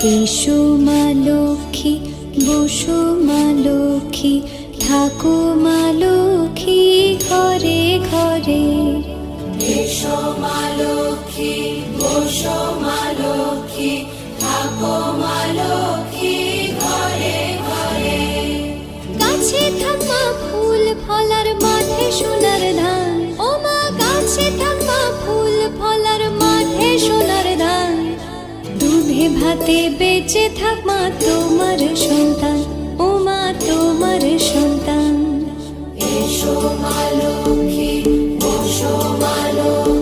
এসো মা লক্ষ্মী, বসো মা লক্ষ্মী, থাকো মা লক্ষ্মী ঘরে ঘরে। এসো মা লক্ষ্মী, বসো মা লক্ষ্মী, থাকো মা লক্ষ্মী ঘরে ঘরে। গাছে থাক মা ফুল ফলার, মাঠে সোনার ধান। ও মা গাছে থাক মা ফুল ফলার, মাঠে সোনার ধান। দুধে ভাতে বেঁচে থাক মা তোমার সন্তান, ও মা তোমার সন্তান। এসো মা লক্ষ্মী, বসো মা লক্ষ্মী।